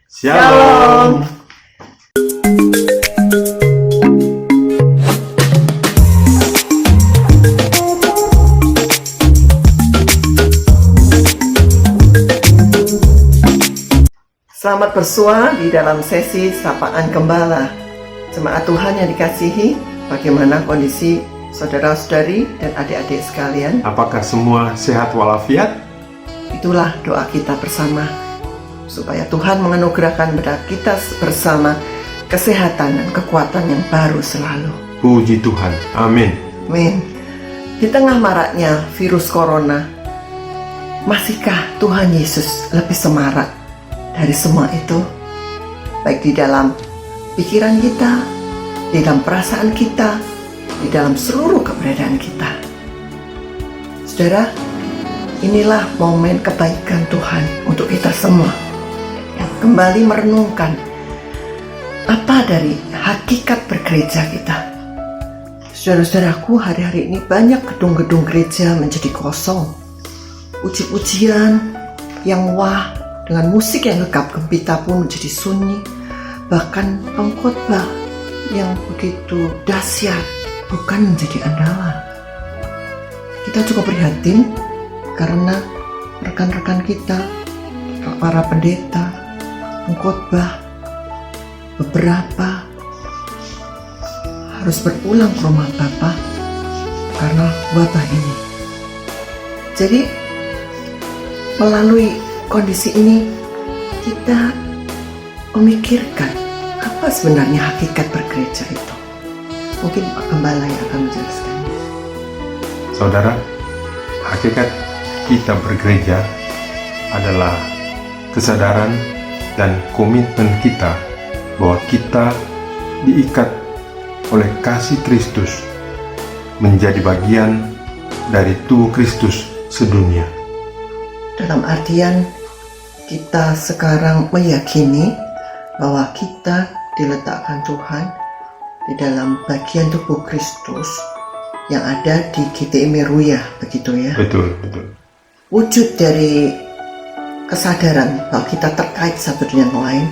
Shalom. Selamat bersua di dalam sesi Sapaan Gembala. Jemaat Tuhan yang dikasihi, bagaimana kondisi saudara-saudari dan adik-adik sekalian? Apakah semua sehat walafiat? Itulah doa kita bersama, supaya Tuhan menganugerahkan kepada kita bersama kesehatan dan kekuatan yang baru selalu. Puji Tuhan. Amin. Amin. Di tengah maraknya virus corona, masihkah Tuhan Yesus lebih semarak dari semua itu? Baik di dalam pikiran kita, di dalam perasaan kita, di dalam seluruh keberadaan kita. Saudara, inilah momen kebaikan Tuhan untuk kita semua yang kembali merenungkan apa dari hakikat bergereja kita. Saudara-saudaraku, hari-hari ini banyak gedung-gedung gereja menjadi kosong. Puji-pujian yang wah dengan musik yang gegap gempita pun menjadi sunyi. Bahkan pengkhotbah yang begitu dahsyat bukan menjadi andalan. Kita cukup prihatin karena rekan-rekan kita, para pendeta, pengkhotbah, beberapa harus berpulang ke rumah Bapa karena wabah ini. Jadi melalui kondisi ini kita memikirkan apa sebenarnya hakikat bergereja itu. Mungkin Pak Gembala yang akan menjelaskannya. Saudara, hakikat kita bergereja adalah kesadaran dan komitmen kita bahwa kita diikat oleh kasih Kristus menjadi bagian dari tubuh Kristus sedunia. Dalam artian kita sekarang meyakini bahwa kita diletakkan Tuhan di dalam bagian tubuh Kristus yang ada di GTI Meruya, begitu ya? Betul, betul. Wujud dari kesadaran bahwa kita terkait satu dengan lain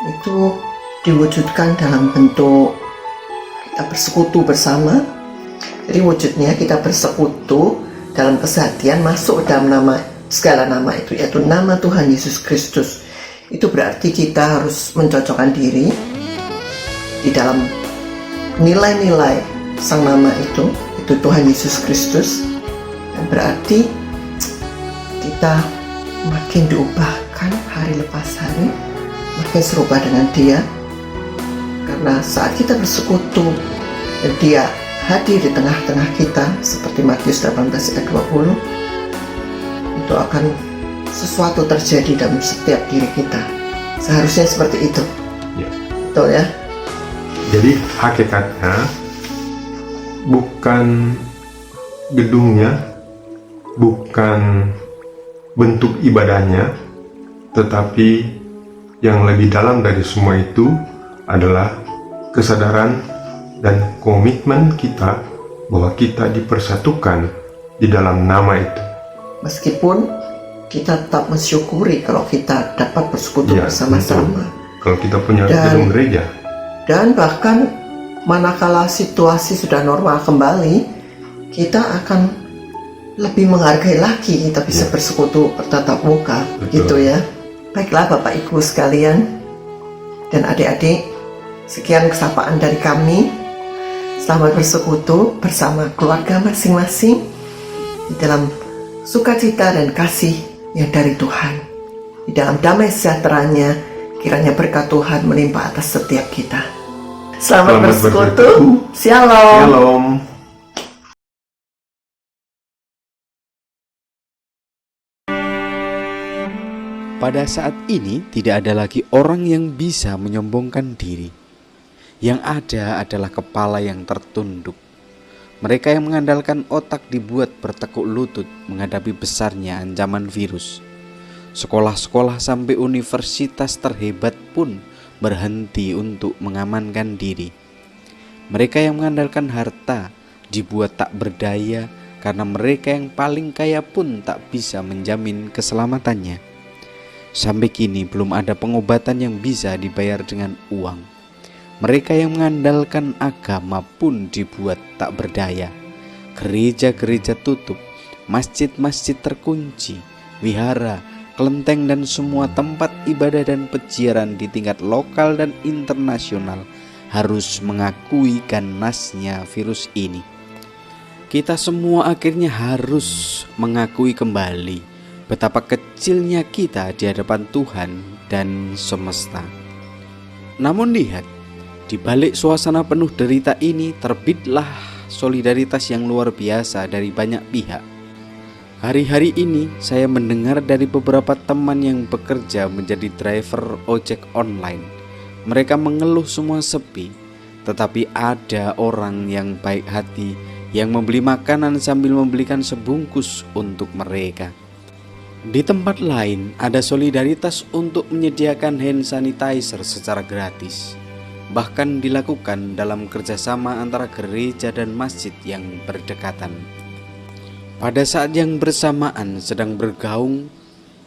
itu diwujudkan dalam bentuk kita bersekutu bersama. Jadi wujudnya kita bersekutu dalam kesehatian masuk dalam nama segala nama itu, yaitu nama Tuhan Yesus Kristus. Itu berarti kita harus mencocokkan diri di dalam nilai-nilai sang nama itu Tuhan Yesus Kristus. Dan berarti kita makin diubahkan hari lepas hari, makin serupa dengan Dia. Karena saat kita bersekutu dan Dia hadir di tengah-tengah kita, seperti Matius 18 ayat 20, itu akan sesuatu terjadi dalam setiap diri kita. Seharusnya seperti itu. Ya. Betul ya? Jadi hakikatnya bukan gedungnya, bukan bentuk ibadahnya, tetapi yang lebih dalam dari semua itu adalah kesadaran dan komitmen kita bahwa kita dipersatukan di dalam nama itu. Meskipun kita tetap mensyukuri kalau kita dapat bersekutu bersama-sama. Kalau kita punya gedung gereja. Dan bahkan manakala situasi sudah normal kembali, kita akan lebih menghargai lagi kita bisa bersekutu bertatap muka. Begitu ya. Baiklah Bapak Ibu sekalian dan adik-adik, sekian kesapaan dari kami. Selamat bersekutu bersama keluarga masing-masing di dalam sukacita dan kasih yang dari Tuhan. Di dalam damai sejahteranya, kiranya berkat Tuhan melimpah atas setiap kita. Selamat bersekutu. Shalom. Shalom. Pada saat ini tidak ada lagi orang yang bisa menyombongkan diri. Yang ada adalah kepala yang tertunduk. Mereka yang mengandalkan otak dibuat bertekuk lutut menghadapi besarnya ancaman virus. Sekolah-sekolah sampai universitas terhebat pun berhenti untuk mengamankan diri. Mereka yang mengandalkan harta dibuat tak berdaya karena mereka yang paling kaya pun tak bisa menjamin keselamatannya. Sampai kini belum ada pengobatan yang bisa dibayar dengan uang. Mereka yang mengandalkan agama pun dibuat tak berdaya. Gereja-gereja tutup, masjid-masjid terkunci, wihara, kelenteng dan semua tempat ibadah dan peziarah di tingkat lokal dan internasional harus mengakui ganasnya virus ini. Kita semua akhirnya harus mengakui kembali betapa kecilnya kita di hadapan Tuhan dan semesta. Namun lihat, di balik suasana penuh derita ini terbitlah solidaritas yang luar biasa dari banyak pihak. Hari-hari ini saya mendengar dari beberapa teman yang bekerja menjadi driver ojek online. Mereka mengeluh semua sepi, tetapi ada orang yang baik hati yang membeli makanan sambil membelikan sebungkus untuk mereka. Di tempat lain ada solidaritas untuk menyediakan hand sanitizer secara gratis. Bahkan dilakukan dalam kerjasama antara gereja dan masjid yang berdekatan. Pada saat yang bersamaan sedang bergaung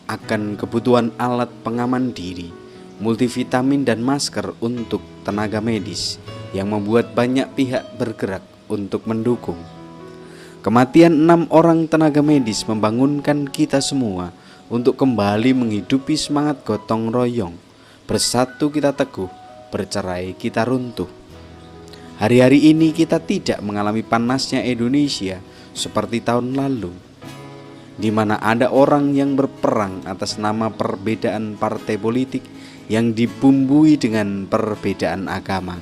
akan kebutuhan alat pengaman diri, multivitamin dan masker untuk tenaga medis yang membuat banyak pihak bergerak untuk mendukung. Kematian 6 orang tenaga medis membangunkan kita semua untuk kembali menghidupi semangat gotong royong. Bersatu kita teguh, bercerai kita runtuh. Hari-hari ini kita tidak mengalami panasnya Indonesia seperti tahun lalu, di mana ada orang yang berperang atas nama perbedaan partai politik yang dibumbui dengan perbedaan agama.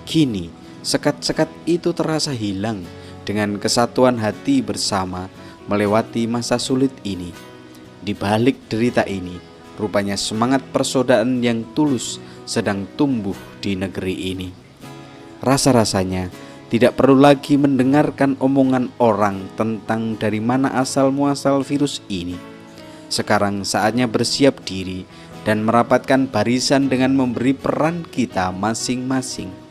Kini sekat-sekat itu terasa hilang dengan kesatuan hati bersama melewati masa sulit ini. Di balik derita ini, rupanya semangat persaudaraan yang tulus sedang tumbuh di negeri ini. Rasa-rasanya tidak perlu lagi mendengarkan omongan orang tentang dari mana asal muasal virus ini. Sekarang saatnya bersiap diri dan merapatkan barisan dengan memberi peran kita masing-masing.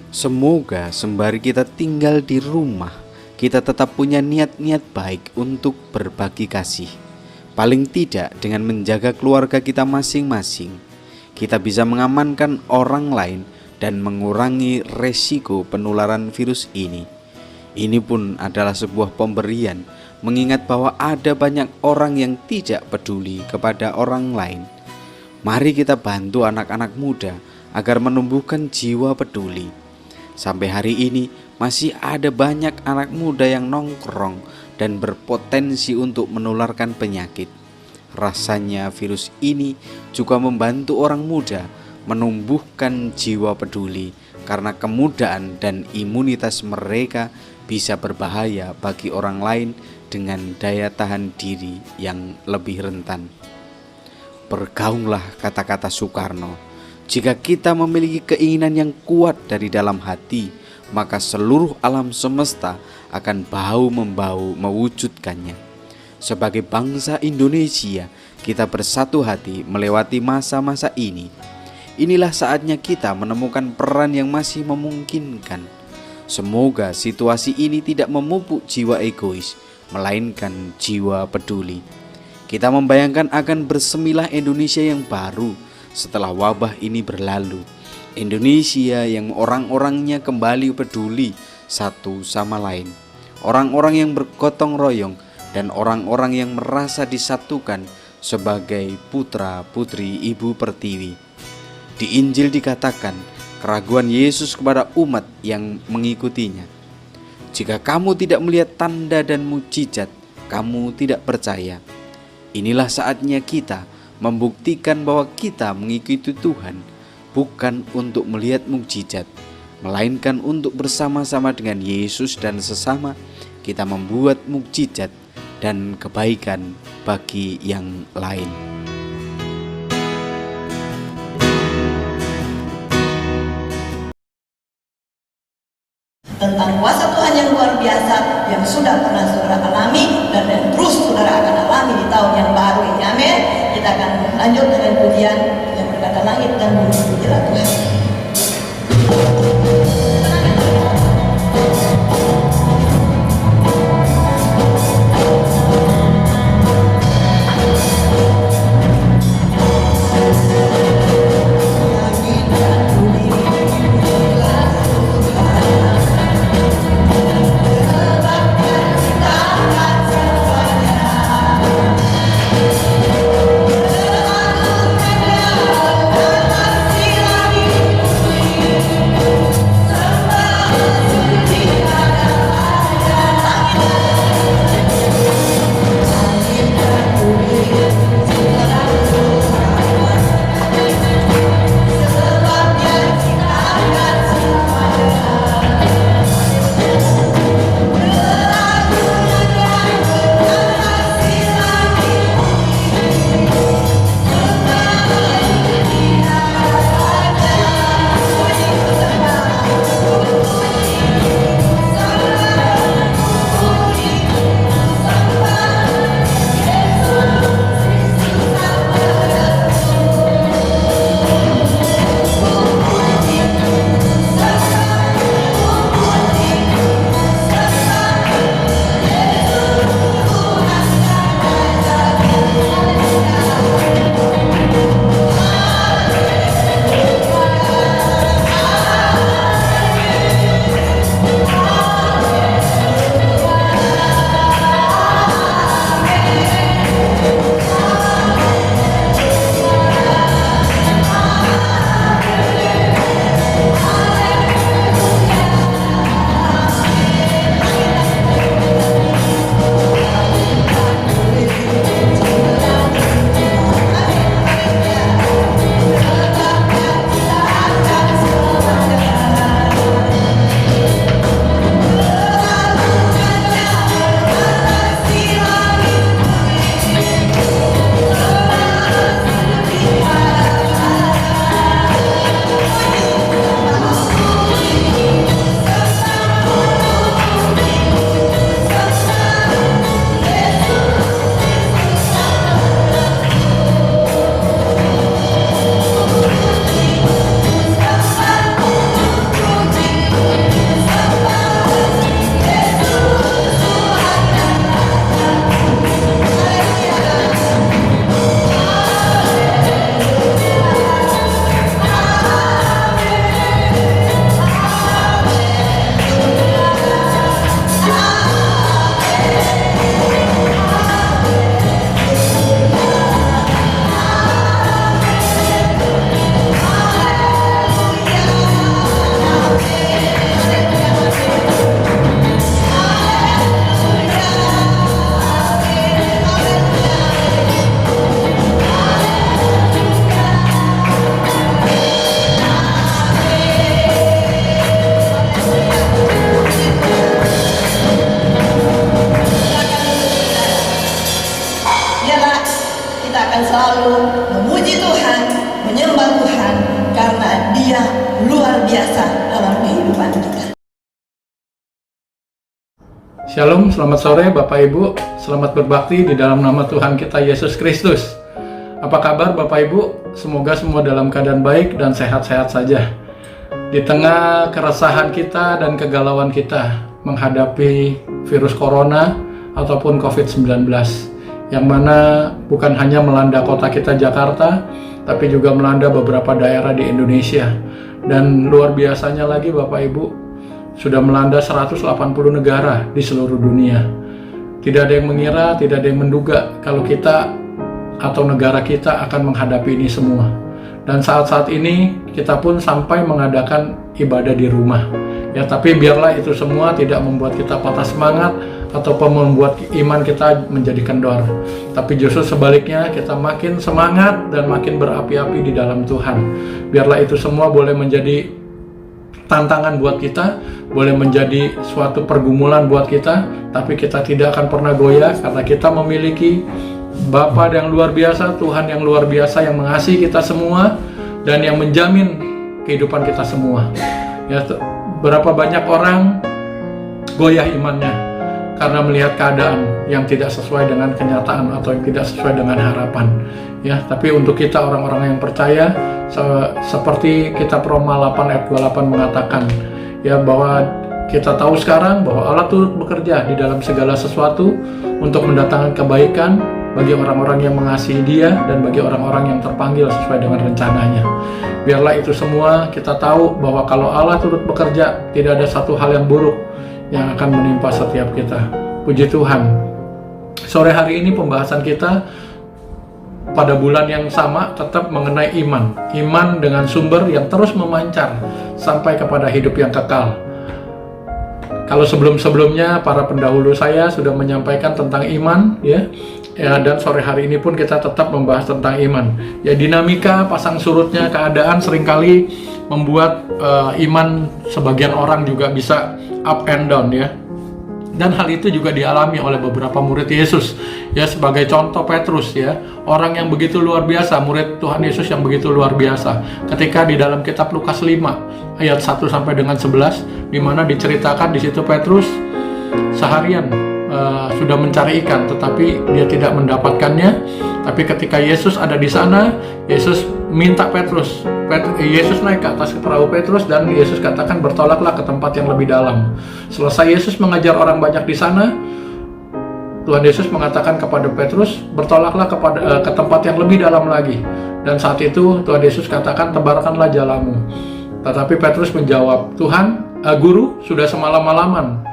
Semoga sembari kita tinggal di rumah, kita tetap punya niat-niat baik untuk berbagi kasih. Paling tidak dengan menjaga keluarga kita masing-masing, kita bisa mengamankan orang lain dan mengurangi resiko penularan virus ini. Ini pun adalah sebuah pemberian, mengingat bahwa ada banyak orang yang tidak peduli kepada orang lain. Mari kita bantu anak-anak muda agar menumbuhkan jiwa peduli. Sampai hari ini masih ada banyak anak muda yang nongkrong dan berpotensi untuk menularkan penyakit. Rasanya virus ini juga membantu orang muda menumbuhkan jiwa peduli karena kemudaan dan imunitas mereka bisa berbahaya bagi orang lain dengan daya tahan diri yang lebih rentan. Bergaunglah kata-kata Soekarno. Jika kita memiliki keinginan yang kuat dari dalam hati, maka seluruh alam semesta akan bahu-membahu mewujudkannya. Sebagai bangsa Indonesia, kita bersatu hati melewati masa-masa ini. Inilah saatnya kita menemukan peran yang masih memungkinkan. Semoga situasi ini tidak memupuk jiwa egois, melainkan jiwa peduli. Kita membayangkan akan bersemilah Indonesia yang baru setelah wabah ini berlalu. Indonesia yang orang-orangnya kembali peduli satu sama lain. Orang-orang yang bergotong royong dan orang-orang yang merasa disatukan sebagai putra-putri Ibu Pertiwi. Di Injil dikatakan keraguan Yesus kepada umat yang mengikutinya. Jika kamu tidak melihat tanda dan mukjizat, kamu tidak percaya. Inilah saatnya kita membuktikan bahwa kita mengikuti Tuhan bukan untuk melihat mukjizat, melainkan untuk bersama-sama dengan Yesus dan sesama kita membuat mukjizat dan kebaikan bagi yang lain. Tentang kuasa Tuhan yang luar biasa yang sudah pernah saudara alami dan yang terus saudara akan alami di tahun yang baru ini. Amin. Kita akan lanjut dengan pujian yang berkata langit dan bumi pujilah Tuhan. Shalom, selamat sore Bapak Ibu. Selamat berbakti di dalam nama Tuhan kita Yesus Kristus. Apa kabar Bapak Ibu? Semoga semua dalam keadaan baik dan sehat-sehat saja. Di tengah keresahan kita dan kegalauan kita menghadapi virus corona ataupun COVID-19, yang mana bukan hanya melanda kota kita Jakarta, tapi juga melanda beberapa daerah di Indonesia. Dan luar biasanya lagi Bapak Ibu, sudah melanda 180 negara di seluruh dunia. Tidak ada yang mengira, tidak ada yang menduga kalau kita atau negara kita akan menghadapi ini semua. Dan saat-saat ini kita pun sampai mengadakan ibadah di rumah. Ya, tapi biarlah itu semua tidak membuat kita patah semangat ataupun membuat iman kita menjadi kendor. Tapi justru sebaliknya, kita makin semangat dan makin berapi-api di dalam Tuhan. Biarlah itu semua boleh menjadi tantangan buat kita, boleh menjadi suatu pergumulan buat kita, tapi kita tidak akan pernah goyah karena kita memiliki Bapa yang luar biasa, Tuhan yang luar biasa yang mengasihi kita semua dan yang menjamin kehidupan kita semua. Ya, berapa banyak orang goyah imannya karena melihat keadaan yang tidak sesuai dengan kenyataan atau yang tidak sesuai dengan harapan. Ya, tapi untuk kita orang-orang yang percaya, seperti kitab Roma 8 ayat 28 mengatakan, ya, bahwa kita tahu sekarang bahwa Allah turut bekerja di dalam segala sesuatu untuk mendatangkan kebaikan bagi orang-orang yang mengasihi Dia dan bagi orang-orang yang terpanggil sesuai dengan rencananya. Biarlah itu semua kita tahu bahwa kalau Allah turut bekerja, tidak ada satu hal yang buruk yang akan menimpa setiap kita. Puji Tuhan. Sore hari ini pembahasan kita pada bulan yang sama tetap mengenai iman. Iman dengan sumber yang terus memancar sampai kepada hidup yang kekal. Kalau sebelum-sebelumnya para pendahulu saya sudah menyampaikan tentang iman, ya, dan sore hari ini pun kita tetap membahas tentang iman. Ya, dinamika pasang surutnya keadaan seringkali membuat iman sebagian orang juga bisa up and down, ya. Dan hal itu juga dialami oleh beberapa murid Yesus. Ya, sebagai contoh Petrus, ya, orang yang begitu luar biasa, murid Tuhan Yesus yang begitu luar biasa. Ketika di dalam kitab Lukas 5 ayat 1 sampai dengan 11, di mana diceritakan di situ Petrus seharian sudah mencari ikan, tetapi dia tidak mendapatkannya. Tapi ketika Yesus ada di sana, Yesus minta Yesus naik ke atas perahu Petrus dan Yesus katakan, bertolaklah ke tempat yang lebih dalam. Selesai Yesus mengajar orang banyak di sana, Tuhan Yesus mengatakan kepada Petrus, bertolaklah ke tempat yang lebih dalam lagi. Dan saat itu Tuhan Yesus katakan, tebarkanlah jalamu. Tetapi Petrus menjawab, Tuhan, Guru, sudah semalam-malaman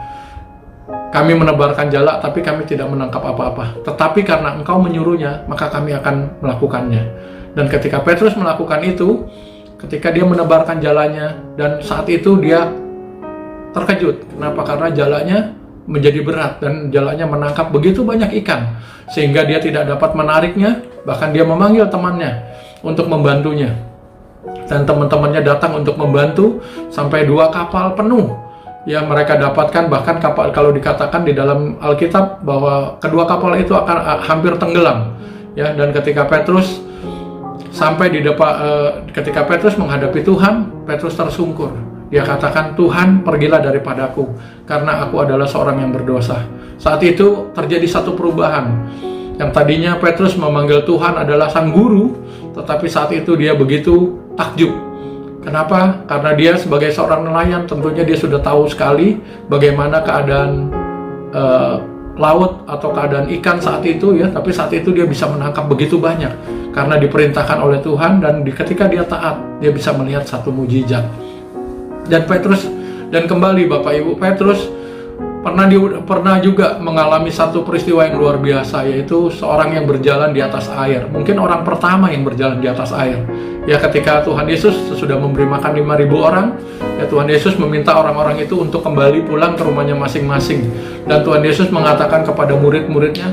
kami menebarkan jala, tapi kami tidak menangkap apa-apa. Tetapi karena Engkau menyuruhnya, maka kami akan melakukannya. Dan ketika Petrus melakukan itu, ketika dia menebarkan jalanya, dan saat itu dia terkejut. Kenapa? Karena jalanya menjadi berat, dan jalanya menangkap begitu banyak ikan, sehingga dia tidak dapat menariknya, bahkan dia memanggil temannya untuk membantunya. Dan teman-temannya datang untuk membantu, sampai 2 kapal penuh yang mereka dapatkan. Bahkan kapal, kalau dikatakan di dalam Alkitab bahwa kedua kapal itu akan hampir tenggelam, ya. Dan ketika Petrus sampai di depan, ketika Petrus menghadapi Tuhan, Petrus tersungkur. Dia katakan, Tuhan, pergilah daripadaku, karena aku adalah seorang yang berdosa. Saat itu terjadi satu perubahan. Yang tadinya Petrus memanggil Tuhan adalah sang guru, tetapi saat itu dia begitu takjub. Kenapa? Karena dia sebagai seorang nelayan, tentunya dia sudah tahu sekali bagaimana keadaan laut atau keadaan ikan saat itu, ya. Tapi saat itu dia bisa menangkap begitu banyak karena diperintahkan oleh Tuhan, dan ketika dia taat, dia bisa melihat satu mujizat. Dan kembali Bapak Ibu, Petrus pernah juga mengalami satu peristiwa yang luar biasa, yaitu seorang yang berjalan di atas air. Mungkin orang pertama yang berjalan di atas air. Ya, ketika Tuhan Yesus sudah memberi makan 5.000 orang, ya, Tuhan Yesus meminta orang-orang itu untuk kembali pulang ke rumahnya masing-masing. Dan Tuhan Yesus mengatakan kepada murid-muridnya,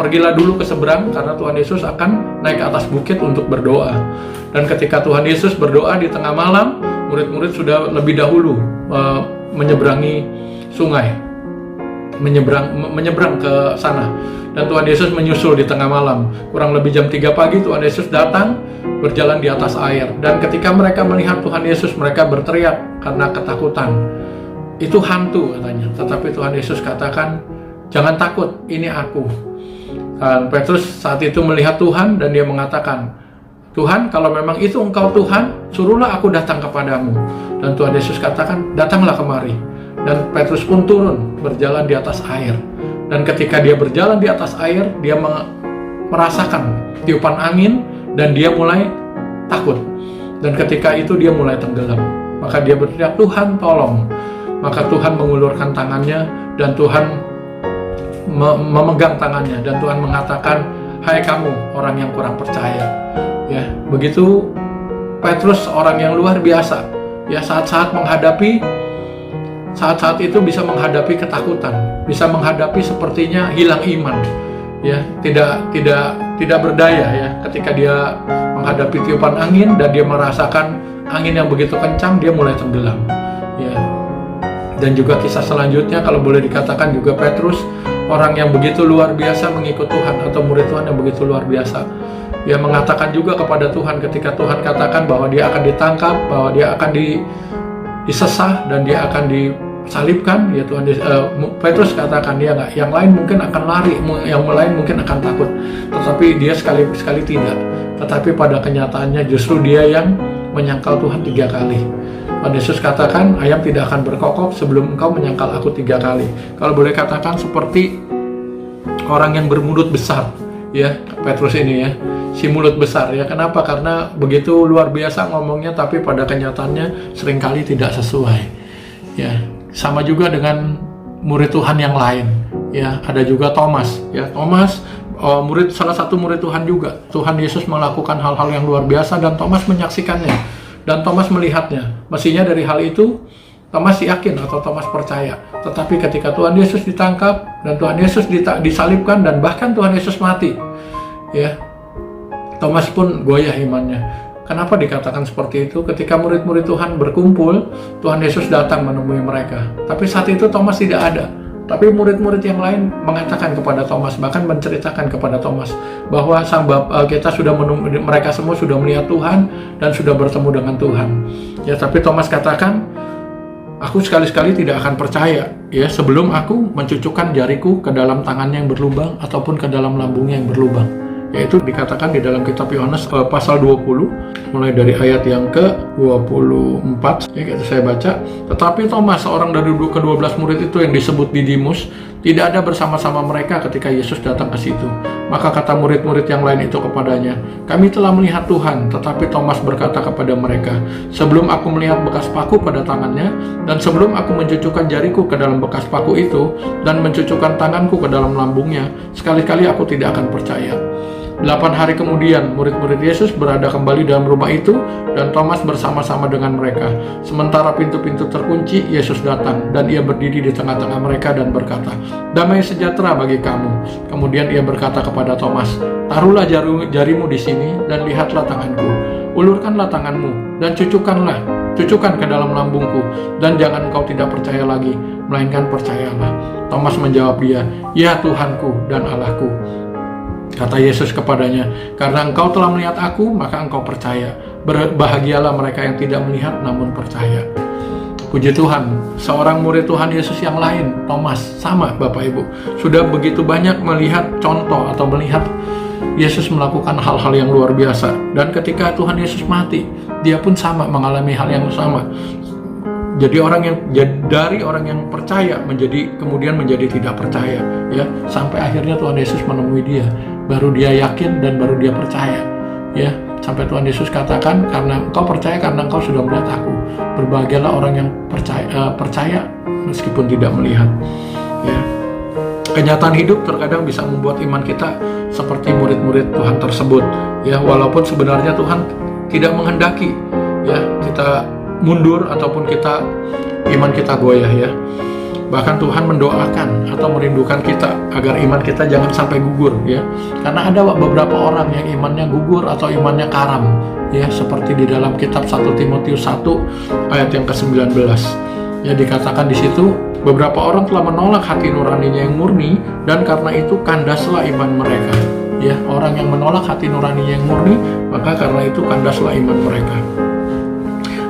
pergilah dulu ke seberang, karena Tuhan Yesus akan naik ke atas bukit untuk berdoa. Dan ketika Tuhan Yesus berdoa di tengah malam, murid-murid sudah lebih dahulu menyeberangi sungai, menyeberang ke sana. Dan Tuhan Yesus menyusul di tengah malam. Kurang lebih jam 3 pagi Tuhan Yesus datang berjalan di atas air. Dan ketika mereka melihat Tuhan Yesus, mereka berteriak karena ketakutan. itu hantu katanya. Tetapi Tuhan Yesus katakan, jangan takut, ini aku. Dan Petrus saat itu melihat Tuhan dan dia mengatakan, Tuhan, kalau memang itu engkau Tuhan, suruhlah aku datang kepadamu. Dan Tuhan Yesus katakan, datanglah kemari. Dan Petrus pun turun berjalan di atas air. Dan ketika dia berjalan di atas air, dia merasakan tiupan angin dan dia mulai takut. Dan ketika itu dia mulai tenggelam. Maka dia berteriak, Tuhan tolong. Maka Tuhan mengulurkan tangannya dan Tuhan memegang tangannya. Dan Tuhan mengatakan, hai kamu orang yang kurang percaya. Ya, begitu Petrus orang yang luar biasa. Ya, saat-saat itu bisa menghadapi ketakutan, bisa menghadapi sepertinya hilang iman, ya, tidak berdaya ya. Ketika dia menghadapi tiupan angin dan dia merasakan angin yang begitu kencang, dia mulai tenggelam, ya. Dan juga kisah selanjutnya kalau boleh dikatakan juga Petrus orang yang begitu luar biasa mengikut Tuhan atau murid Tuhan yang begitu luar biasa. Dia mengatakan juga kepada Tuhan ketika Tuhan katakan bahwa dia akan ditangkap, bahwa dia akan disesah dan dia akan disalibkan, ya Tuhan Petrus katakan dia nggak, yang lain mungkin akan lari, yang lain mungkin akan takut, tetapi dia sekali tidak. Tetapi pada kenyataannya justru dia yang menyangkal Tuhan 3 kali. Tuhan Yesus katakan, ayam tidak akan berkokok sebelum engkau menyangkal aku 3 kali. Kalau boleh katakan seperti orang yang bermulut besar, ya Petrus ini ya, si mulut besar ya. Kenapa? Karena begitu luar biasa ngomongnya, tapi pada kenyataannya seringkali tidak sesuai. Ya, sama juga dengan murid Tuhan yang lain. Ya, ada juga Thomas. Ya, Thomas salah satu murid Tuhan juga. Tuhan Yesus melakukan hal-hal yang luar biasa dan Thomas menyaksikannya dan Thomas melihatnya. Mestinya dari hal itu Thomas yakin atau Thomas percaya. Tetapi ketika Tuhan Yesus ditangkap dan Tuhan Yesus disalibkan dan bahkan Tuhan Yesus mati, ya, Thomas pun goyah imannya. Kenapa dikatakan seperti itu? Ketika murid-murid Tuhan berkumpul, Tuhan Yesus datang menemui mereka. Tapi saat itu Thomas tidak ada. Tapi murid-murid yang lain mengatakan kepada Thomas, bahkan menceritakan kepada Thomas bahwa mereka semua sudah melihat Tuhan dan sudah bertemu dengan Tuhan. Ya, tapi Thomas katakan, aku sekali-sekali tidak akan percaya ya sebelum aku mencucukkan jariku ke dalam tangannya yang berlubang ataupun ke dalam lambungnya yang berlubang. Yaitu dikatakan di dalam kitab Yohanes pasal 20 mulai dari ayat yang ke-24 ya, itu saya baca. Tetapi Thomas, seorang dari ke-12 murid itu yang disebut Didimus, tidak ada bersama-sama mereka ketika Yesus datang ke situ. Maka kata murid-murid yang lain itu kepadanya, kami telah melihat Tuhan. Tetapi Thomas berkata kepada mereka, sebelum aku melihat bekas paku pada tangannya, dan sebelum aku mencucukkan jariku ke dalam bekas paku itu, dan mencucukkan tanganku ke dalam lambungnya, sekali-kali aku tidak akan percaya. 8 hari kemudian, murid-murid Yesus berada kembali dalam rumah itu, dan Thomas bersama-sama dengan mereka. Sementara pintu-pintu terkunci, Yesus datang, dan ia berdiri di tengah-tengah mereka dan berkata, damai sejahtera bagi kamu. Kemudian ia berkata kepada Thomas, taruhlah jarimu di sini, dan lihatlah tanganku. Ulurkanlah tanganmu, dan cucukkan ke dalam lambungku, dan jangan engkau tidak percaya lagi, melainkan percayalah. Thomas menjawab dia, ya Tuhanku dan Allahku. Kata Yesus kepadanya, karena engkau telah melihat aku, maka engkau percaya. Berbahagialah mereka yang tidak melihat namun percaya. Puji Tuhan, seorang murid Tuhan Yesus yang lain, Thomas, sama Bapak Ibu, sudah begitu banyak melihat contoh atau melihat Yesus melakukan hal-hal yang luar biasa. Dan ketika Tuhan Yesus mati, dia pun sama mengalami hal yang sama. Jadi dari orang yang percaya kemudian menjadi tidak percaya, ya, sampai akhirnya Tuhan Yesus menemui dia, baru dia yakin dan baru dia percaya, ya, sampai Tuhan Yesus katakan, karena engkau percaya karena engkau sudah melihat aku. Berbahagialah orang yang percaya meskipun tidak melihat, ya. Kenyataan hidup terkadang bisa membuat iman kita seperti murid-murid Tuhan tersebut, ya, walaupun sebenarnya Tuhan tidak menghendaki, ya, kita mundur ataupun iman kita goyah, ya. Bahkan Tuhan mendoakan atau merindukan kita agar iman kita jangan sampai gugur, ya. Karena ada beberapa orang yang imannya gugur atau imannya karam, ya, seperti di dalam kitab 1 Timotius 1 ayat yang ke-19. Ya, dikatakan di situ, beberapa orang telah menolak hati nuraninya yang murni, dan karena itu kandaslah iman mereka. Ya, orang yang menolak hati nuraninya yang murni, maka karena itu kandaslah iman mereka.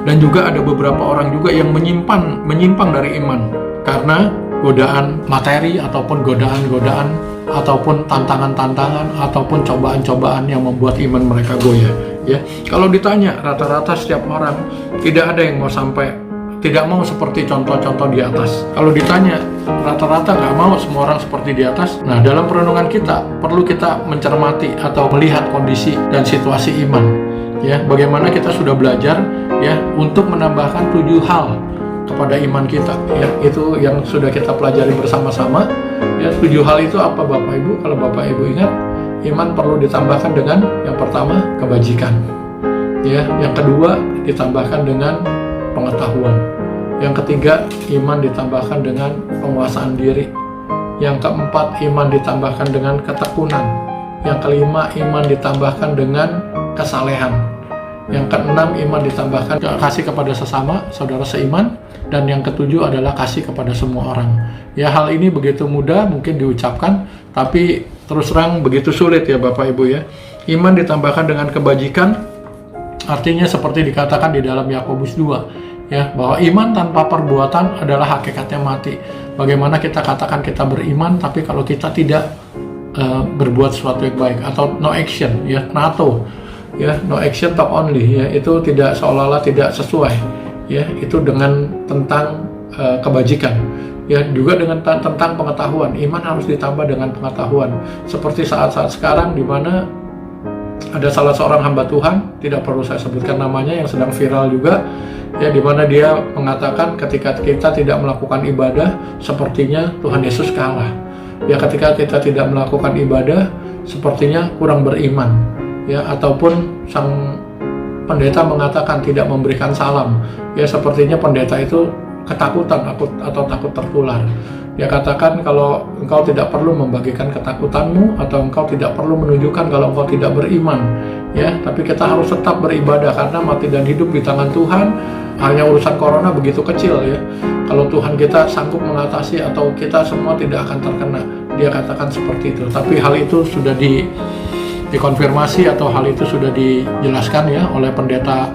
Dan juga ada beberapa orang juga yang menyimpang dari iman karena godaan materi ataupun godaan-godaan ataupun tantangan-tantangan ataupun cobaan-cobaan yang membuat iman mereka goyah. Ya, kalau ditanya rata-rata setiap orang tidak ada yang tidak mau seperti contoh-contoh di atas. Kalau ditanya rata-rata nggak mau semua orang seperti di atas. Nah, dalam perenungan kita perlu kita mencermati atau melihat kondisi dan situasi iman. Ya, bagaimana kita sudah belajar ya untuk menambahkan 7 hal kepada iman kita. Ya, itu yang sudah kita pelajari bersama-sama. Ya, 7 hal itu apa Bapak Ibu? Kalau Bapak Ibu ingat, iman perlu ditambahkan dengan yang pertama kebajikan. Ya, yang kedua ditambahkan dengan pengetahuan. Yang ketiga, iman ditambahkan dengan penguasaan diri. Yang keempat, iman ditambahkan dengan ketekunan. Yang kelima, iman ditambahkan dengan kesalehan. Yang keenam, iman ditambahkan kasih kepada sesama, saudara seiman. Dan yang ketujuh adalah kasih kepada semua orang. Ya, hal ini begitu mudah mungkin diucapkan, tapi terus terang begitu sulit ya Bapak Ibu ya. Iman ditambahkan dengan kebajikan, artinya seperti dikatakan di dalam Yakobus 2. Ya, bahwa iman tanpa perbuatan adalah hakikatnya mati. Bagaimana kita katakan kita beriman, tapi kalau kita tidak berbuat sesuatu yang baik, atau no action, ya, NATO, ya, no action talk only, ya, itu tidak seolah-olah tidak sesuai, ya, itu dengan tentang kebajikan, ya, juga dengan tentang pengetahuan. Iman harus ditambah dengan pengetahuan, seperti saat-saat sekarang di mana ada salah seorang hamba Tuhan, tidak perlu saya sebutkan namanya, yang sedang viral juga, ya, di mana dia mengatakan ketika kita tidak melakukan ibadah, sepertinya Tuhan Yesus kalah. Ya, ketika kita tidak melakukan ibadah, sepertinya kurang beriman. Ya, ataupun sang pendeta mengatakan tidak memberikan salam. Ya, sepertinya pendeta itu ketakutan atau takut tertular. Dia katakan kalau engkau tidak perlu membagikan ketakutanmu atau engkau tidak perlu menunjukkan kalau engkau tidak beriman, ya, tapi kita harus tetap beribadah karena mati dan hidup di tangan Tuhan. Hanya urusan corona begitu kecil ya. Kalau Tuhan kita sanggup mengatasi atau kita semua tidak akan terkena. Dia katakan seperti itu. Tapi hal itu sudah dikonfirmasi atau hal itu sudah dijelaskan ya oleh pendeta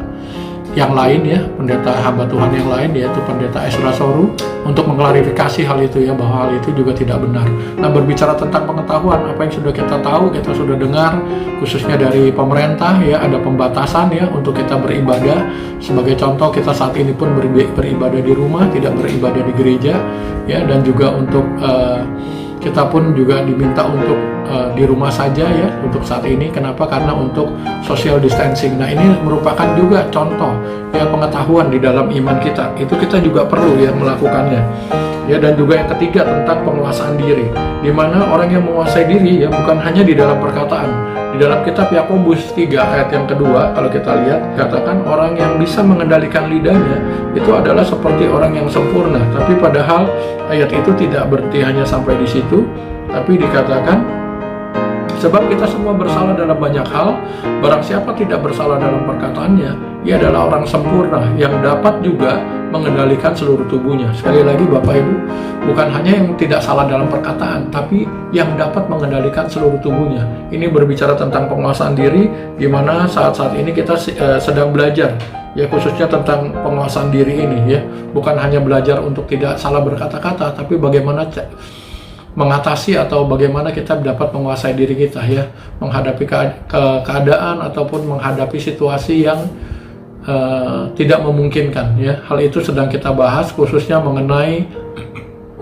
yang lain ya, pendeta hamba Tuhan yang lain, yaitu pendeta Ezra Soru, untuk mengklarifikasi hal itu ya, bahwa hal itu juga tidak benar. Nah, berbicara tentang pengetahuan, apa yang sudah kita tahu, kita sudah dengar, khususnya dari pemerintah ya, ada pembatasan ya untuk kita beribadah. Sebagai contoh, kita saat ini pun beribadah di rumah, tidak beribadah di gereja ya, dan juga untuk kita pun juga diminta untuk di rumah saja ya untuk saat ini. Kenapa? Karena untuk social distancing. Nah, ini merupakan juga contoh ya pengetahuan di dalam iman kita. Itu kita juga perlu ya melakukannya. Ya, dan juga yang ketiga tentang penguasaan diri. Di mana orang yang menguasai diri ya bukan hanya di dalam perkataan. Di dalam kitab Yakobus 3 ayat yang kedua, kalau kita lihat, katakan orang yang bisa mengendalikan lidahnya itu adalah seperti orang yang sempurna. Tapi padahal ayat itu tidak berarti hanya sampai di situ, tapi dikatakan sebab kita semua bersalah dalam banyak hal, barang siapa tidak bersalah dalam perkataannya, ia adalah orang sempurna yang dapat juga mengendalikan seluruh tubuhnya. Sekali lagi Bapak Ibu, bukan hanya yang tidak salah dalam perkataan, tapi yang dapat mengendalikan seluruh tubuhnya. Ini berbicara tentang penguasaan diri, di mana saat-saat ini kita sedang belajar, ya, khususnya tentang penguasaan diri ini ya. Bukan hanya belajar untuk tidak salah berkata-kata, tapi bagaimana mengatasi atau bagaimana kita dapat menguasai diri kita ya, menghadapi keadaan ataupun menghadapi situasi yang tidak memungkinkan ya. Hal itu sedang kita bahas, khususnya mengenai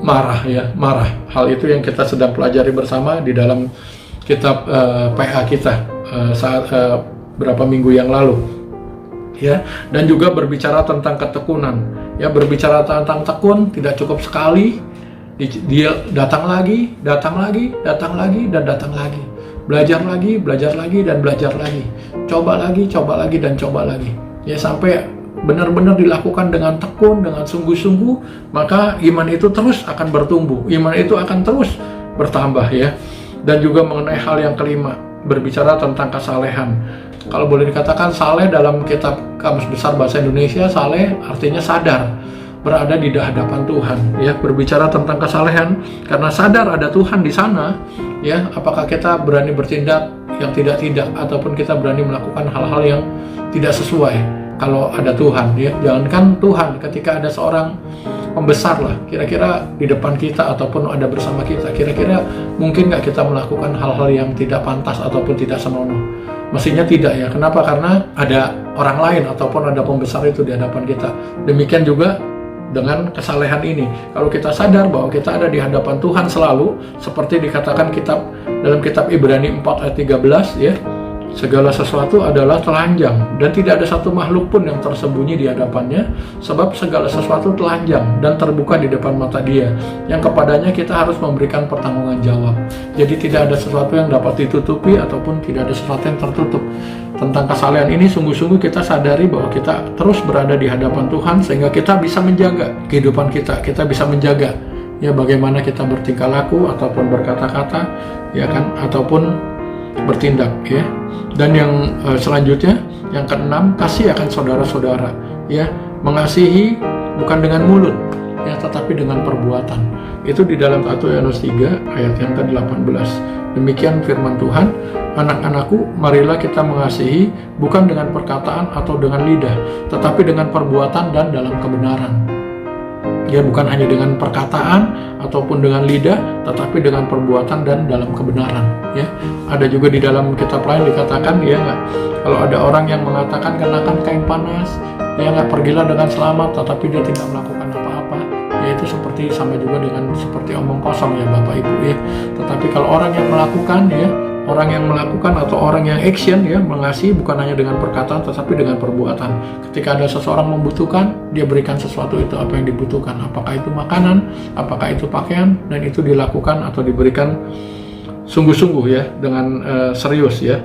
marah ya, marah. Hal itu yang kita sedang pelajari bersama di dalam kitab PA kita saat berapa minggu yang lalu ya. Dan juga berbicara tentang ketekunan ya. Berbicara tentang tekun tidak cukup sekali, dia datang lagi, dan datang lagi. Belajar lagi, dan belajar lagi. Coba lagi, dan coba lagi. Ya, sampai benar-benar dilakukan dengan tekun, dengan sungguh-sungguh, maka iman itu terus akan bertumbuh. Iman itu akan terus bertambah ya. Dan juga mengenai hal yang kelima, berbicara tentang kesalehan. Kalau boleh dikatakan saleh dalam kitab Kamus Besar Bahasa Indonesia, saleh artinya sadar, berada di hadapan Tuhan ya. Berbicara tentang kesalehan karena sadar ada Tuhan di sana ya, apakah kita berani bertindak yang tidak ataupun kita berani melakukan hal-hal yang tidak sesuai kalau ada Tuhan ya. Jangankan Tuhan, ketika ada seorang pembesar lah kira-kira di depan kita ataupun ada bersama kita, kira-kira mungkin nggak kita melakukan hal-hal yang tidak pantas ataupun tidak senonoh? Mestinya tidak ya. Kenapa? Karena ada orang lain ataupun ada pembesar itu di hadapan kita. Demikian juga dengan kesalehan ini. Kalau kita sadar bahwa kita ada di hadapan Tuhan selalu, seperti dikatakan dalam kitab Ibrani 4 ayat 13 ya, segala sesuatu adalah telanjang dan tidak ada satu makhluk pun yang tersembunyi di hadapannya, sebab segala sesuatu telanjang dan terbuka di depan mata Dia, yang kepadanya kita harus memberikan pertanggungan jawab. Jadi tidak ada sesuatu yang dapat ditutupi ataupun tidak ada sesuatu yang tertutup. Tentang kesalehan ini sungguh-sungguh kita sadari bahwa kita terus berada di hadapan Tuhan, sehingga kita bisa menjaga kehidupan kita bisa menjaga ya bagaimana kita bertingkah laku ataupun berkata-kata ya kan, ataupun bertindak ya. Dan yang selanjutnya, yang keenam, kasih akan saudara-saudara ya, mengasihi bukan dengan mulut ya, tetapi dengan perbuatan. Itu di dalam 1 Yohanes 3 ayat yang ke-18. Demikian firman Tuhan. Anak-anakku, marilah kita mengasihi bukan dengan perkataan atau dengan lidah, tetapi dengan perbuatan dan dalam kebenaran. Ya, bukan hanya dengan perkataan ataupun dengan lidah, tetapi dengan perbuatan dan dalam kebenaran. Ya, ada juga di dalam kitab lain dikatakan ya nggak, kalau ada orang yang mengatakan kenakan kain panas, ya nggak, pergilah dengan selamat, tetapi dia tidak melakukan apa-apa, yaitu seperti sama juga dengan seperti omong kosong ya Bapak Ibu ya. Tetapi kalau orang yang melakukan ya, orang yang melakukan atau orang yang action ya, mengasihi bukan hanya dengan perkataan tetapi dengan perbuatan. Ketika ada seseorang membutuhkan, dia berikan sesuatu itu apa yang dibutuhkan, apakah itu makanan, apakah itu pakaian, dan itu dilakukan atau diberikan sungguh-sungguh ya, dengan serius ya.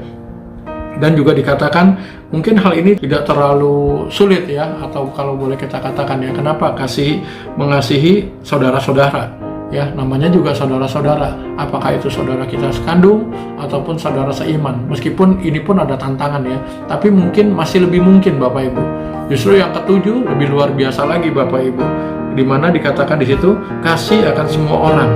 Dan juga dikatakan mungkin hal ini tidak terlalu sulit ya, atau kalau boleh kita katakan ya, kenapa mengasihi saudara-saudara ya, namanya juga saudara-saudara, apakah itu saudara kita sekandung ataupun saudara seiman. Meskipun ini pun ada tantangan ya, tapi mungkin masih lebih mungkin Bapak Ibu. Justru yang ketujuh lebih luar biasa lagi Bapak Ibu, di mana dikatakan di situ kasih akan semua orang.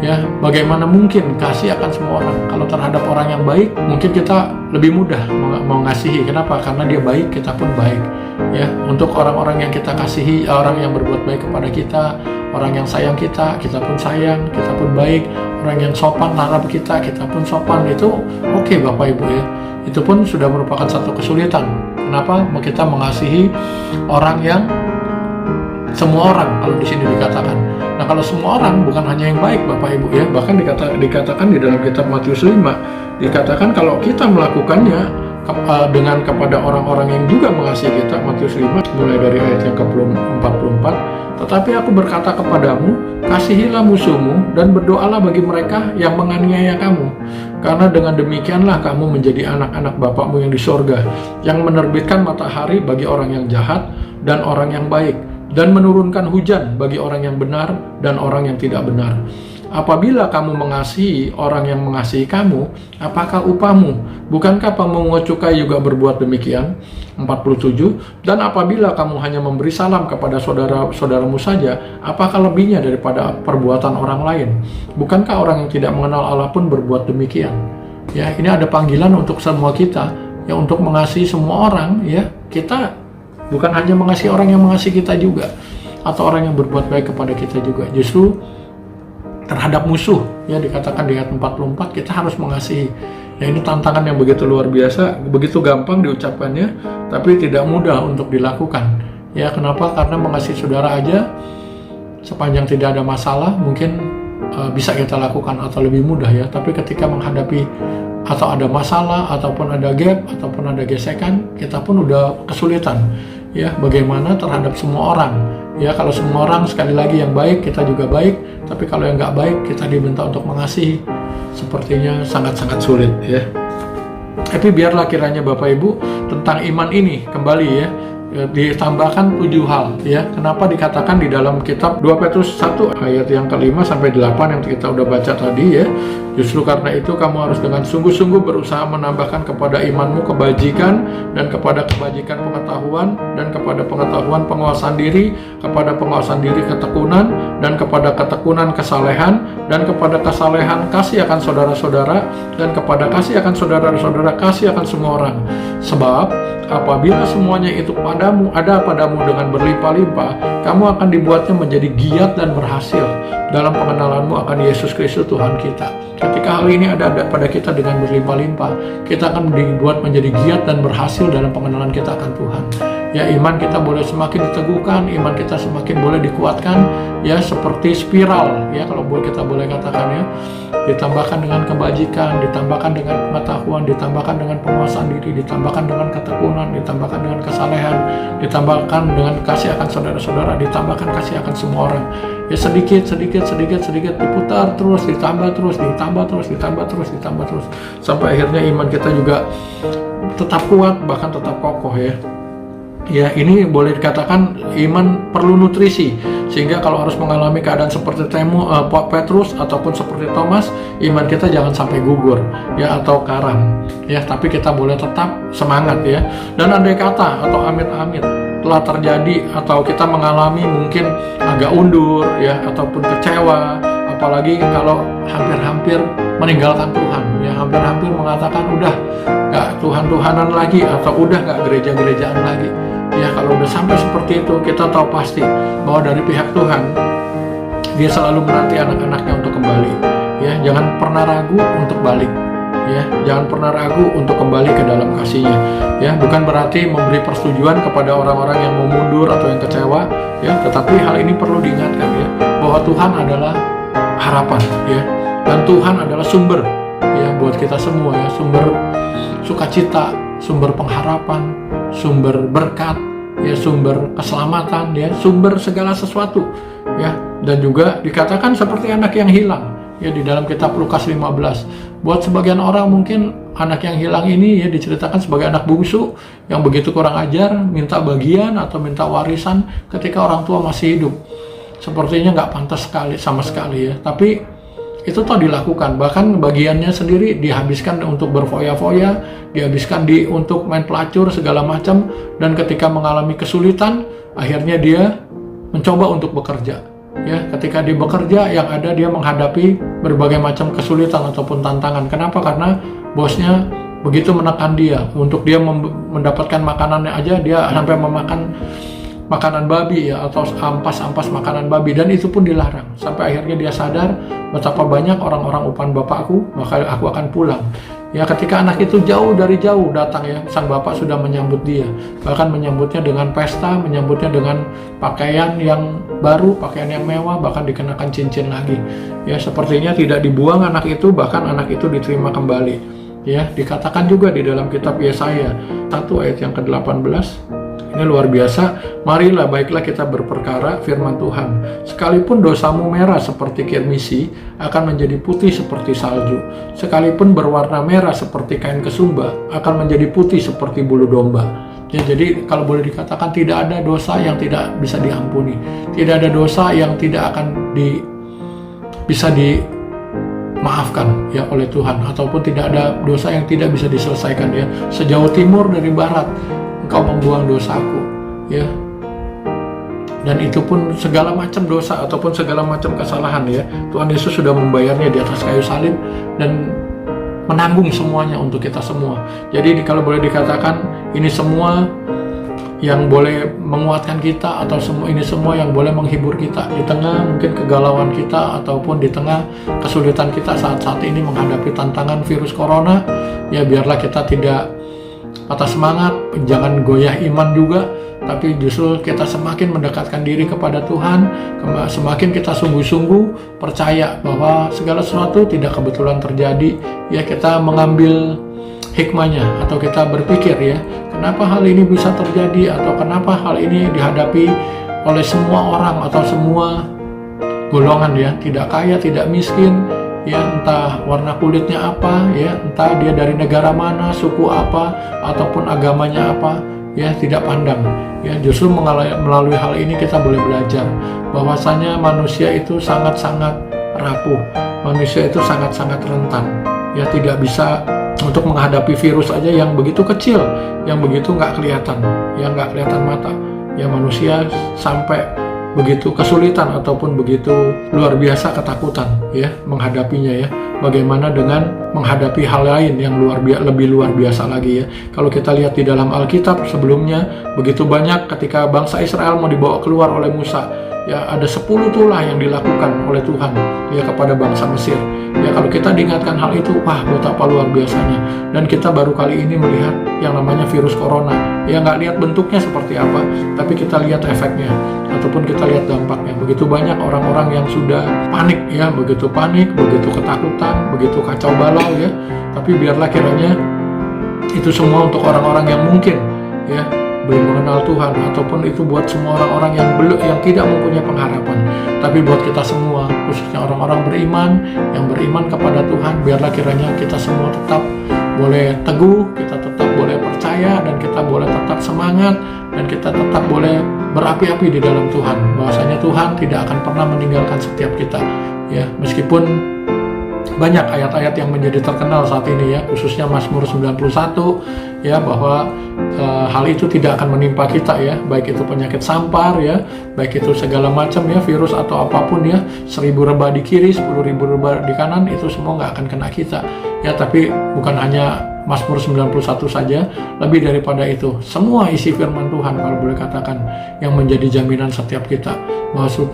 Ya, bagaimana mungkin kasih akan semua orang? Kalau terhadap orang yang baik, mungkin kita lebih mudah mengasihi. Kenapa? Karena dia baik, kita pun baik. Ya, untuk orang-orang yang kita kasihi, orang yang berbuat baik kepada kita, orang yang sayang kita pun sayang, kita pun baik. Orang yang sopan terhadap kita pun sopan. Itu oke Bapak Ibu ya. Itu pun sudah merupakan satu kesulitan. Kenapa? Kita mengasihi orang yang semua orang, kalau di sini dikatakan. Nah, kalau semua orang bukan hanya yang baik Bapak Ibu ya, bahkan dikatakan di dalam kitab Matius 5, dikatakan kalau kita melakukannya dengan kepada orang-orang yang juga mengasihi kita, Matius 5 mulai dari ayat yang ke-44, tetapi aku berkata kepadamu, kasihilah musuhmu dan berdoalah bagi mereka yang menganiaya kamu, karena dengan demikianlah kamu menjadi anak-anak Bapakmu yang di sorga, yang menerbitkan matahari bagi orang yang jahat dan orang yang baik, dan menurunkan hujan bagi orang yang benar dan orang yang tidak benar. Apabila kamu mengasihi orang yang mengasihi kamu, apakah upahmu? Bukankah pemungut cukai juga berbuat demikian? 47. Dan apabila kamu hanya memberi salam kepada saudara-saudaramu saja, apakah lebihnya daripada perbuatan orang lain? Bukankah orang yang tidak mengenal Allah pun berbuat demikian? Ya, ini ada panggilan untuk semua kita, ya, untuk mengasihi semua orang, ya. Kita bukan hanya mengasihi orang yang mengasihi kita juga, atau orang yang berbuat baik kepada kita juga. Justru terhadap musuh, ya, dikatakan di ayat 44 kita harus mengasihi. Ya, ini tantangan yang begitu luar biasa, begitu gampang diucapkannya, tapi tidak mudah untuk dilakukan. Ya, kenapa? Karena mengasihi saudara aja, sepanjang tidak ada masalah, mungkin bisa kita lakukan atau lebih mudah ya. Tapi ketika menghadapi atau ada masalah, ataupun ada gap, ataupun ada gesekan, kita pun udah kesulitan. Ya, bagaimana terhadap semua orang? Ya, kalau semua orang sekali lagi yang baik, kita juga baik. Tapi kalau yang nggak baik, kita diminta untuk mengasihi. Sepertinya sangat-sangat sulit ya. Tapi biarlah kiranya Bapak Ibu tentang iman ini kembali ya, ditambahkan 7 hal ya. Kenapa dikatakan di dalam kitab 2 Petrus 1 ayat yang ke-5 sampai 8 yang kita udah baca tadi ya. Justru karena itu kamu harus dengan sungguh-sungguh berusaha menambahkan kepada imanmu kebajikan, dan kepada kebajikan pengetahuan, dan kepada pengetahuan penguasaan diri, kepada penguasaan diri ketekunan, dan kepada ketekunan kesalehan, dan kepada kesalehan kasih akan saudara-saudara, dan kepada kasih akan saudara-saudara kasih akan semua orang. Sebab apabila semuanya itu ada padamu dengan berlimpah-limpah, kamu akan dibuatnya menjadi giat dan berhasil dalam pengenalanmu akan Yesus Kristus Tuhan kita. Ketika hal ini ada pada kita dengan berlimpah-limpah, kita akan dibuat menjadi giat dan berhasil dalam pengenalan kita akan Tuhan. Ya, iman kita boleh semakin diteguhkan, iman kita semakin boleh dikuatkan, ya, seperti spiral, ya, kalau kita boleh katakan, ya, ditambahkan dengan kebajikan, ditambahkan dengan pengetahuan, ditambahkan dengan penguasaan diri, ditambahkan dengan ketekunan, ditambahkan dengan kesalehan, ditambahkan dengan kasih akan saudara-saudara, ditambahkan kasih akan semua orang. Ya, sedikit diputar terus, ditambah terus, sampai akhirnya iman kita juga tetap kuat, bahkan tetap kokoh, ya. Ya, ini boleh dikatakan iman perlu nutrisi, sehingga kalau harus mengalami keadaan seperti Petrus ataupun seperti Thomas, iman kita jangan sampai gugur, ya, atau karam, ya, tapi kita boleh tetap semangat, ya. Dan andai kata atau amit-amit telah terjadi atau kita mengalami mungkin agak undur, ya, ataupun kecewa, apalagi kalau hampir-hampir meninggalkan Tuhan, ya, hampir-hampir mengatakan udah gak Tuhan-Tuhanan lagi, atau udah gak gereja-gerejaan lagi. Ya, kalau udah sampai seperti itu, kita tahu pasti bahwa dari pihak Tuhan, Dia selalu menanti anak-anaknya untuk kembali. Ya, jangan pernah ragu untuk balik. Ya, jangan pernah ragu untuk kembali ke dalam kasih-Nya. Ya, bukan berarti memberi persetujuan kepada orang-orang yang mau mundur atau yang kecewa. Ya, tetapi hal ini perlu diingatkan, ya, bahwa Tuhan adalah harapan, ya, dan Tuhan adalah sumber, ya, buat kita semua, ya, sumber sukacita, sumber pengharapan, sumber berkat, ya, sumber keselamatan, ya, sumber segala sesuatu, ya. Dan juga dikatakan seperti anak yang hilang, ya, di dalam kitab Lukas 15. Buat sebagian orang mungkin anak yang hilang ini, ya, diceritakan sebagai anak bungsu yang begitu kurang ajar, minta bagian atau minta warisan ketika orang tua masih hidup. Sepertinya nggak pantas sama sekali, ya. Tapi itu toh dilakukan, bahkan bagiannya sendiri dihabiskan untuk berfoya-foya, dihabiskan untuk main pelacur segala macam, dan ketika mengalami kesulitan, akhirnya dia mencoba untuk bekerja. Ya, ketika dia bekerja, yang ada dia menghadapi berbagai macam kesulitan ataupun tantangan. Kenapa? Karena bosnya begitu menekan dia untuk dia mendapatkan makanannya aja, dia sampai memakan makanan babi, ya, atau ampas-ampas makanan babi, dan itu pun dilarang. Sampai akhirnya dia sadar betapa banyak orang-orang upan bapakku, maka aku akan pulang. Ya, ketika anak itu jauh datang, ya, sang bapak sudah menyambut dia, bahkan menyambutnya dengan pesta, menyambutnya dengan pakaian yang baru, pakaian yang mewah, bahkan dikenakan cincin lagi. Ya, sepertinya tidak dibuang anak itu, bahkan anak itu diterima kembali. Ya, dikatakan juga di dalam kitab Yesaya 1 ayat yang ke-18. Ini luar biasa. Marilah, baiklah kita berperkara firman Tuhan. Sekalipun dosamu merah seperti kirmisi, akan menjadi putih seperti salju. Sekalipun berwarna merah seperti kain kesumba, akan menjadi putih seperti bulu domba. Ya, jadi kalau boleh dikatakan tidak ada dosa yang tidak bisa diampuni. Tidak ada dosa yang tidak akan bisa dimaafkan, ya, oleh Tuhan, ataupun tidak ada dosa yang tidak bisa diselesaikan, ya. Sejauh timur dari barat Engkau membuang dosaku, ya. Dan itu pun segala macam dosa ataupun segala macam kesalahan, ya, Tuhan Yesus sudah membayarnya di atas kayu salib dan menanggung semuanya untuk kita semua. Jadi kalau boleh dikatakan ini semua yang boleh menguatkan kita, atau ini semua yang boleh menghibur kita di tengah mungkin kegalauan kita ataupun di tengah kesulitan kita saat ini menghadapi tantangan virus corona. Ya, biarlah kita tidak patah semangat, jangan goyah iman juga, tapi justru kita semakin mendekatkan diri kepada Tuhan, semakin kita sungguh-sungguh percaya bahwa segala sesuatu tidak kebetulan terjadi. Ya, kita mengambil hikmahnya, atau kita berpikir, ya, kenapa hal ini bisa terjadi, atau kenapa hal ini dihadapi oleh semua orang atau semua golongan, ya, tidak kaya, tidak miskin, ya, entah warna kulitnya apa, ya, entah dia dari negara mana, suku apa, ataupun agamanya apa, ya, tidak pandang. Ya, justru melalui hal ini kita boleh belajar bahwasanya manusia itu sangat-sangat rapuh, manusia itu sangat-sangat rentan, ya, tidak bisa untuk menghadapi virus aja yang begitu kecil, yang begitu nggak kelihatan, yang nggak kelihatan mata. Ya, manusia sampai begitu kesulitan ataupun begitu luar biasa ketakutan ya menghadapinya ya. Bagaimana dengan menghadapi hal lain yang lebih luar biasa lagi ya. Kalau kita lihat di dalam Alkitab sebelumnya, begitu banyak ketika bangsa Israel mau dibawa keluar oleh Musa, ya ada 10 tulah yang dilakukan oleh Tuhan ya kepada bangsa Mesir. Ya kalau kita diingatkan hal itu, wah betapa luar biasanya. Dan kita baru kali ini melihat yang namanya virus corona. Ya nggak lihat bentuknya seperti apa, tapi kita lihat efeknya ataupun kita lihat dampaknya. Begitu banyak orang-orang yang sudah panik ya, begitu panik, begitu ketakutan, begitu kacau balau ya. Tapi biarlah kiranya itu semua untuk orang-orang yang mungkin ya belum mengenal Tuhan, ataupun itu buat semua orang-orang yang tidak mempunyai pengharapan. Tapi buat kita semua, khususnya orang-orang beriman yang beriman kepada Tuhan, biarlah kiranya kita semua tetap boleh teguh, kita tetap boleh percaya, dan kita boleh tetap semangat, dan kita tetap boleh berapi-api di dalam Tuhan. Bahwasanya Tuhan tidak akan pernah meninggalkan setiap kita ya, meskipun banyak ayat-ayat yang menjadi terkenal saat ini ya, khususnya Mazmur 91 ya, bahwa hal itu tidak akan menimpa kita ya, baik itu penyakit sampar ya, baik itu segala macam ya, virus atau apapun ya, 1000 rebah di kiri, 10.000 rebah di kanan, itu semua nggak akan kena kita ya. Tapi bukan hanya Mazmur 91 saja, lebih daripada itu, semua isi firman Tuhan kalau boleh katakan yang menjadi jaminan setiap kita,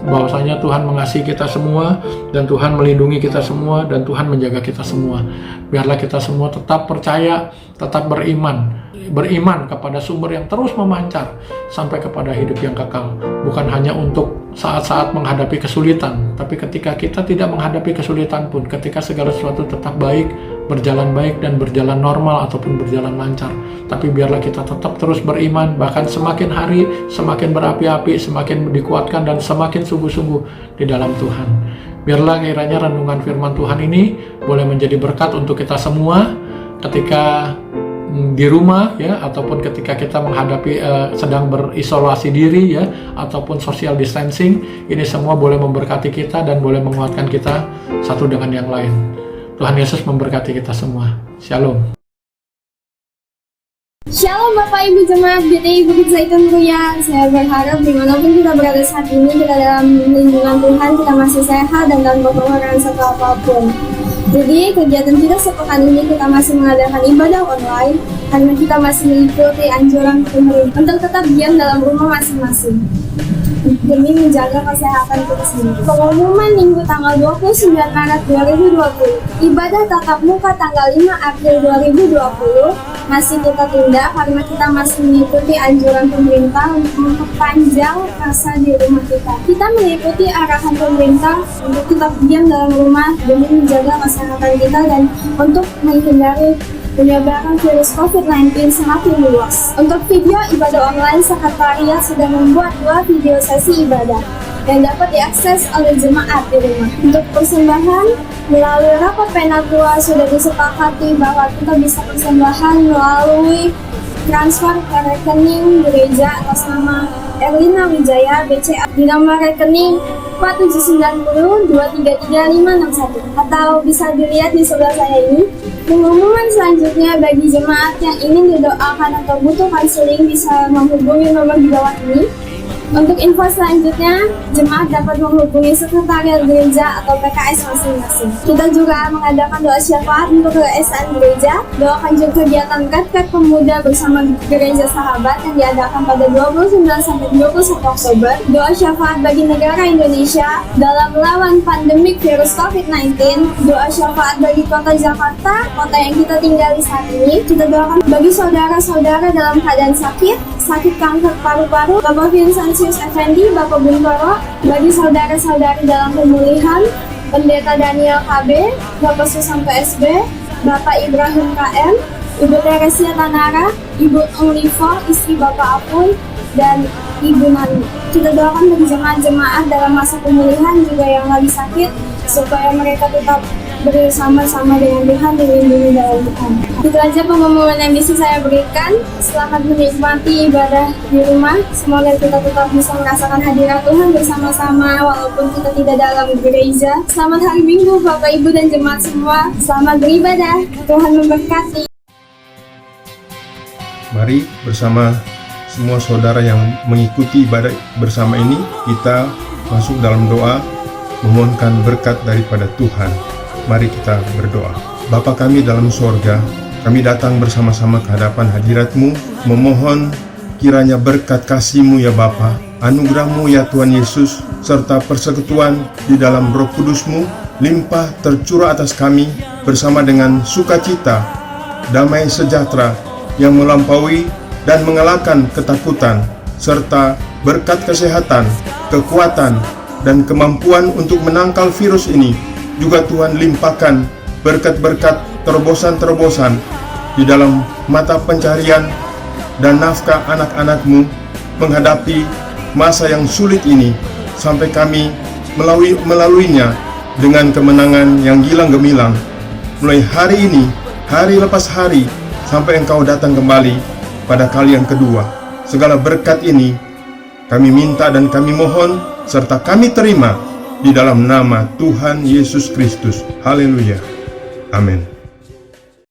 bahwasanya Tuhan mengasihi kita semua, dan Tuhan melindungi kita semua, dan Tuhan menjaga kita semua. Biarlah kita semua tetap percaya, tetap beriman kepada sumber yang terus memancar sampai kepada hidup yang kekal. Bukan hanya untuk saat-saat menghadapi kesulitan, tapi ketika kita tidak menghadapi kesulitan pun, ketika segala sesuatu tetap baik, berjalan baik, dan berjalan normal ataupun berjalan lancar. Tapi biarlah kita tetap terus beriman, bahkan semakin hari semakin berapi-api, semakin dikuatkan, dan semakin sungguh-sungguh di dalam Tuhan. Biarlah kiranya renungan firman Tuhan ini boleh menjadi berkat untuk kita semua ketika di rumah ya, ataupun ketika kita menghadapi sedang berisolasi diri ya, ataupun social distancing. Ini semua boleh memberkati kita dan boleh menguatkan kita satu dengan yang lain. Tuhan Yesus memberkati kita semua. Shalom. Shalom Bapak Ibu Jemaat GTI Bukit Zaitun Ruyan. Saya berharap dimanapun kita berada saat ini, kita dalam lindungan Tuhan, kita masih sehat dan dalam kekuatan serta apapun. Jadi kegiatan kita sepekan ini kita masih mengadakan ibadah online karena kita masih mengikuti anjuran pemerintah untuk tetap diam dalam rumah masing-masing demi menjaga kesehatan kita sendiri. Pengumuman Minggu tanggal 29 Maret 2020, ibadah tatap muka tanggal 5 April 2020 masih kita tunda karena kita masih mengikuti anjuran pemerintah untuk memperpanjang masa di rumah kita. Kita mengikuti arahan pemerintah untuk tetap diam dalam rumah demi menjaga kesehatan kita dan untuk menghindari penyebaran virus COVID-19 semakin luas. Untuk video ibadah online, sekretariat sudah membuat 2 video sesi ibadah yang dapat diakses oleh jemaat di rumah. Untuk persembahan, melalui rapat penatua sudah disepakati bahwa kita bisa persembahan melalui transfer ke rekening gereja atas nama Erlina Wijaya BCA di nomor rekening 4790233561, atau bisa dilihat di sebelah saya ini. Pengumuman selanjutnya bagi jemaat yang ingin didoakan atau butuh konseling bisa menghubungi nomor di bawah ini. Untuk info selanjutnya, jemaat dapat menghubungi sekretariat gereja atau PKS masing-masing. Kita juga mengadakan doa syafaat untuk keesaan gereja, doakan juga kegiatan Red Pemuda bersama Gereja Sahabat yang diadakan pada 29-21 Oktober, doa syafaat bagi negara Indonesia dalam melawan pandemik virus COVID-19, doa syafaat bagi kota Jakarta, kota yang kita tinggali saat ini. Kita doakan bagi saudara-saudara dalam keadaan sakit kanker paru-paru, Bapak Vincentius Effendi, Bapak Buntoro, bagi saudara-saudari dalam pemulihan, Pendeta Daniel KB, Bapak Susanto SB, Bapak Ibrahim KM, Ibu Teresia Tanara, Ibu Livo, istri Bapak Apun, dan Ibu Nani. Kita doakan bagi jemaat-jemaat dalam masa pemulihan juga yang lagi sakit, supaya mereka tetap bersama-sama dengan Tuhan, dilindungi dalam Tuhan. Itu aja pengumuman yang bisa saya berikan. Selamat menikmati ibadah di rumah. Semoga kita tetap bisa merasakan hadirat Tuhan bersama-sama walaupun kita tidak dalam gereja. Selamat hari Minggu Bapak Ibu dan jemaat semua. Selamat beribadah. Tuhan memberkati. Mari bersama semua saudara yang mengikuti ibadah bersama ini, kita masuk dalam doa memohonkan berkat daripada Tuhan. Mari kita berdoa. Bapa kami dalam sorga, kami datang bersama-sama ke hadapan hadirat-Mu, memohon kiranya berkat kasih-Mu ya Bapa, anugerah-Mu ya Tuhan Yesus, serta persekutuan di dalam Roh Kudus-Mu limpah tercurah atas kami bersama dengan sukacita, damai sejahtera yang melampaui dan mengalahkan ketakutan, serta berkat kesehatan, kekuatan, dan kemampuan untuk menangkal virus ini. Juga Tuhan limpahkan berkat-berkat terobosan-terobosan di dalam mata pencarian dan nafkah anak-anak-Mu menghadapi masa yang sulit ini, sampai kami melaluinya dengan kemenangan yang gilang gemilang. Mulai hari ini, hari lepas hari, sampai Engkau datang kembali pada kali yang kedua. Segala berkat ini kami minta dan kami mohon serta kami terima di dalam nama Tuhan Yesus Kristus. Haleluya. Amin.